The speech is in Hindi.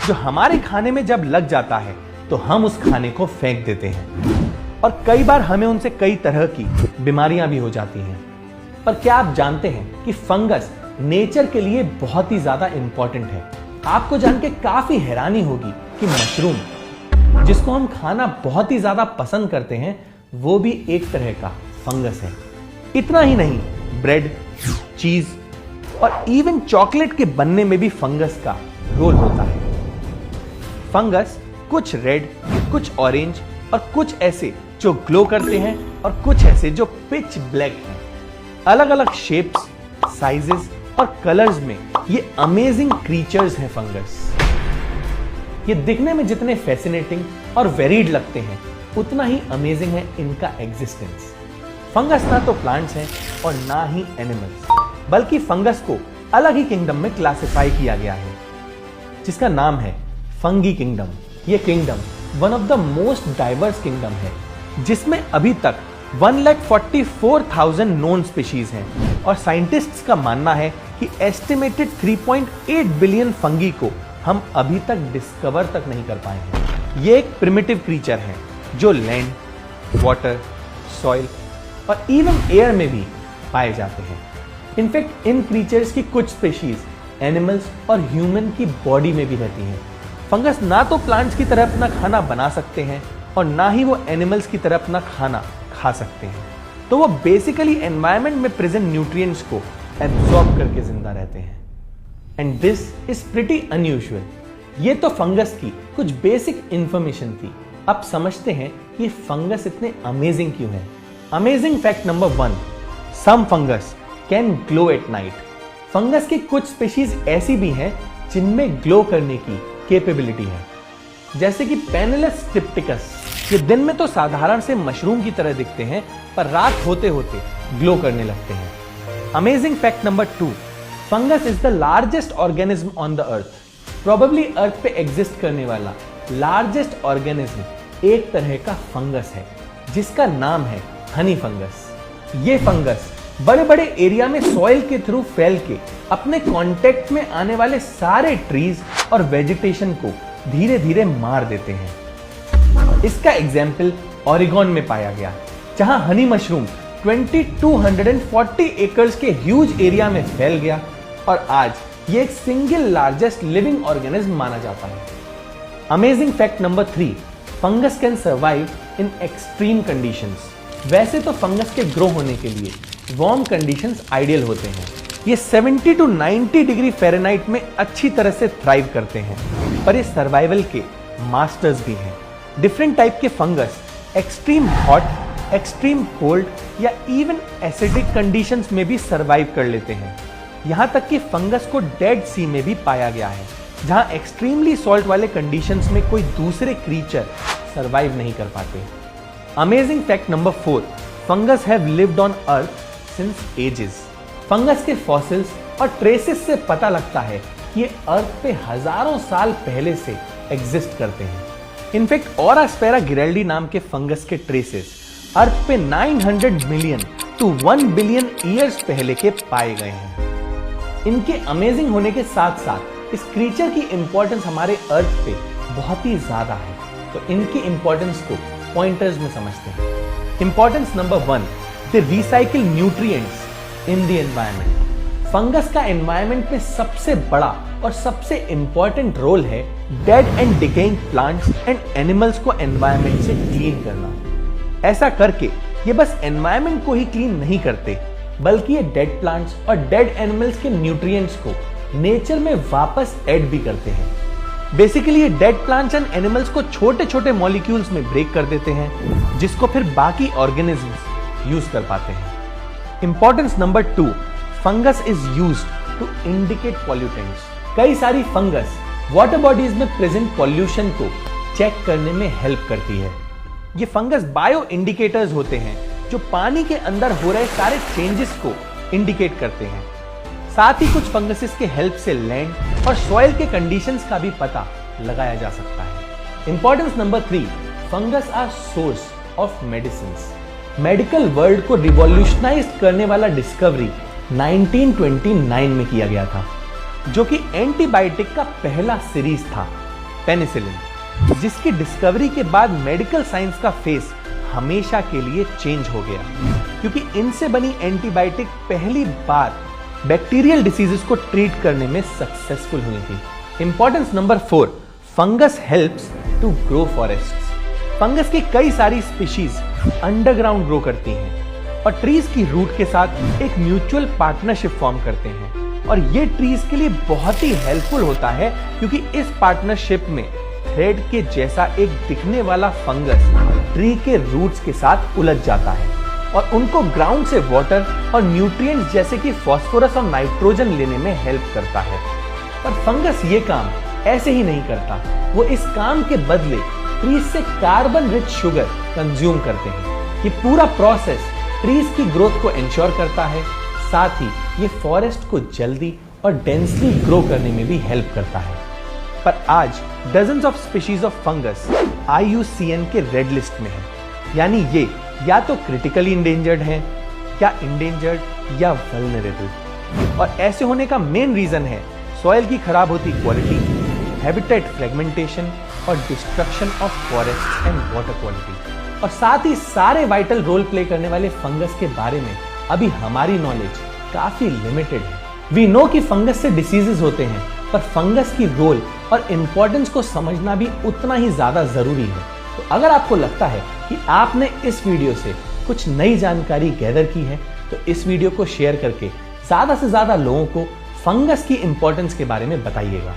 जो हमारे खाने में जब लग जाता है तो हम उस खाने को फेंक देते हैं और कई बार हमें उनसे कई तरह की बीमारियां भी हो जाती हैं। पर क्या आप जानते हैं कि फंगस नेचर के लिए बहुत ही ज्यादा इंपॉर्टेंट है। आपको जान के काफी हैरानी होगी कि मशरूम, जिसको हम खाना बहुत ही ज्यादा पसंद करते हैं, वो भी एक तरह का फंगस है। इतना ही नहीं, ब्रेड, चीज और इवन चॉकलेट के बनने में भी फंगस का रोल होता है। फंगस कुछ रेड, कुछ ऑरेंज और कुछ ऐसे जो ग्लो करते हैं और कुछ ऐसे जो पिच ब्लैक हैं। अलग अलग शेप्स, साइजेस और कलर्स में ये अमेजिंग क्रीचर्स हैं फंगस। ये दिखने में जितने फैसिनेटिंग और वेरीड लगते हैं, उतना ही अमेजिंग है इनका एग्जिस्टेंस। फंगस ना तो प्लांट्स हैं और ना ही एनिमल्स, बल्कि फंगस को अलग ही किंगडम में क्लासिफाई किया गया है, जिसका नाम है फंगी किंगडम। ये kingdom one of the most diverse kingdom है, जिसमें अभी तक 1,44,000 नोन स्पीशीज हैं और साइंटिस्ट्स का मानना है कि एस्टिमेटेड 3.8 बिलियन फंगी को हम अभी तक डिस्कवर तक नहीं कर पाए हैं। ये एक प्रिमिटिव क्रीचर है जो लैंड, वाटर, सॉइल और इवन एयर में भी पाए जाते हैं। इनफैक्ट इन क्रीचर्स की कुछ स्पीशीज एनिमल्स और ह्यूमन की बॉडी में भी रहती हैं। फंगस ना तो प्लांट्स की तरह अपना खाना बना सकते हैं और ना ही वो एनिमल्स की तरह अपना खाना खा सकते हैं, तो वो बेसिकली एनवायरनमेंट में प्रेजेंट न्यूट्रिएंट्स को एब्जॉर्ब करके जिंदा रहते हैं। And this is pretty unusual. ये तो फंगस की कुछ बेसिक इंफॉर्मेशन थी। अब समझते हैं कि ये फंगस इतने अमेजिंग क्यों है। Amazing fact number 1, some fungus can glow at night. Fungus की कुछ स्पीशीज ऐसी भी हैं जिनमें ग्लो करने की कैपेबिलिटी है, जैसे कि पेनिलस ट्रिप्टिकस। ये दिन में तो साधारण से मशरूम की तरह दिखते हैं, पर रात होते होते ग्लो करने लगते हैं। Amazing fact number 2, fungus is the largest organism on the earth. Probably earth पे एग्जिस्ट करने वाला लार्जेस्ट ऑर्गेनिज्म एक तरह का फंगस है, जिसका नाम है हनी फंगस। ये फंगस बड़े बड़े एरिया में सॉइल के थ्रू फैल के अपने कांटेक्ट में आने वाले सारे ट्रीज और वेजिटेशन को धीरे धीरे मार देते हैं। इसका एग्जाम्पल ओरेगन में पाया गया, जहां हनी मशरूम 2240 एकर्स के ह्यूज एरिया में फैल गया और आज ये एक सिंगल लार्जेस्ट लिविंग ऑर्गेनिज्म माना जाता है। Amazing fact number 3, fungus can survive in extreme conditions. वैसे तो फंगस के ग्रो होने के लिए वार्म कंडीशंस आइडियल होते हैं। ये 70 to 90 डिग्री फ़ारेनहाइट में अच्छी तरह से थ्राइव करते हैं, पर ये सर्वाइवल के मास्टर्स भी हैं। डिफरेंट टाइप के fungus extreme hot, extreme cold या इवन एसिडिक कंडीशंस में भी सर्वाइव कर लेते हैं। यहां तक कि फंगस को डेड सी में भी पाया गया है, जहां एक्सट्रीमली सॉल्ट वाले कंडीशंस में कोई दूसरे क्रीचर सर्वाइव नहीं कर पाते। Amazing fact number 4, fungus have lived on earth since ages. Fungus के फॉसिल्स और ट्रेसेस से पता लगता है कि ये अर्थ पे हजारों साल पहले से एग्जिस्ट करते हैं। इनफैक्ट ओरास्पेरा गिरेल्डी नाम के फंगस के ट्रेसेस अर्थ पे 900 मिलियन टू 1 बिलियन ईयर्स पहले के पाए गए हैं। इनके अमेजिंग होने के साथ साथ इस क्रीचर की इंपॉर्टेंस हमारे अर्थ पे बहुत ही ज्यादा है, तो इनकी इंपॉर्टेंस को पॉइंटर्स में समझते हैं। Importance number 1, they recycle nutrients in the environment. Fungus का एनवायरनमेंट में सबसे बड़ा और सबसे इंपॉर्टेंट रोल है dead and decaying plants and animals को एनवायरनमेंट से क्लीन करना। ऐसा करके ये बस एनवायरनमेंट को ही क्लीन नहीं करते, बल्कि ये डेड प्लांट्स और डेड एनिमल्स के न्यूट्रिएंट्स को नेचर में वापस ऐड भी करते हैं। बेसिकली ये डेड प्लांट्स एंड एनिमल्स को छोटे छोटे मॉलिक्यूल्स में ब्रेक कर देते हैं, जिसको फिर बाकी ऑर्गेनिजम्स यूज कर पाते हैं। Importance number 2, fungus is used to indicate pollutants. कई सारी फंगस वाटर बॉडीज में प्रेजेंट पॉल्यूशन को चेक करने में हेल्प करती है। ये फंगस बायो इंडिकेटर्स होते हैं जो पानी के अंदर हो रहे सारे चेंजेस को इंडिकेट करते हैं। साथ ही कुछ फंगसेस के हेल्प से लैंड और सॉइल के कंडीशंस का भी पता लगाया जा सकता है। Importance number 3, fungus are source of medicines. Medical world को रिवॉल्यूशनाइज करने वाला डिस्कवरी 1929 में किया गया था, जो कि एंटीबायोटिक का पहला सीरीज था। पेनिसिलिन, जिसकी डिस्कवरी के बाद मेडिकल साइंस का फेस हमेशा के लिए चेंज हो गया, क्योंकि इनसे बनी एंटीबायोटिक पहली बार बैक्टीरियल डिसीजेस को ट्रीट करने में सक्सेसफुल हुई थी। Importance number 4, fungus helps to grow forests. Fungus की कई सारी स्पीशीज अंडरग्राउंड ग्रो करती हैं और ट्रीज की रूट के साथ एक म्यूचुअल पार्टनरशिप फॉर्म करते हैं, और ये ट्रीज के लिए बहुत ही हेल्पफुल होता है, क्योंकि इस पार्टनरशिप में थ्रेड के जैसा एक दिखने वाला फंगस ट्री के रूट्स के साथ उलझ जाता है और उनको ग्राउंड से वाटर और न्यूट्रिएंट्स जैसे कि फास्फोरस और नाइट्रोजन लेने में हेल्प करता है। पर फंगस ये काम ऐसे ही नहीं करता, वो इस काम के बदले ट्रीज से कार्बन रिच शुगर कंज्यूम करते हैं। ये पूरा प्रोसेस ट्रीज की ग्रोथ को इंश्योर करता है, साथ ही ये फॉरेस्ट को जल्दी और डेंसली ग्रो करने में भी हेल्प करता है। पर आज dozens of species of fungus IUCN के रेड लिस्ट में है, यानी ये या तो क्रिटिकली इंडेंजर्ड हैं, या इंडेंजर्ड या वल्नरेबल। और ऐसे होने का मेन रीजन है सॉइल की खराब होती क्वालिटी, हैबिटेट फ्रेगमेंटेशन और destruction of forest and water quality. और साथ ही सारे वाइटल रोल प्ले करने वाले फंगस के बारे में अभी हमारी नॉलेज काफी लिमिटेड है। वी नो कि फंगस से डिसीजेस होते हैं, पर फंगस की रोल और इंपॉर्टेंस को समझना भी उतना ही ज्यादा जरूरी है। तो अगर आपको लगता है कि आपने इस वीडियो से कुछ नई जानकारी गैदर की है, तो इस वीडियो को शेयर करके ज्यादा से ज्यादा लोगों को फंगस की इंपॉर्टेंस के बारे में बताइएगा।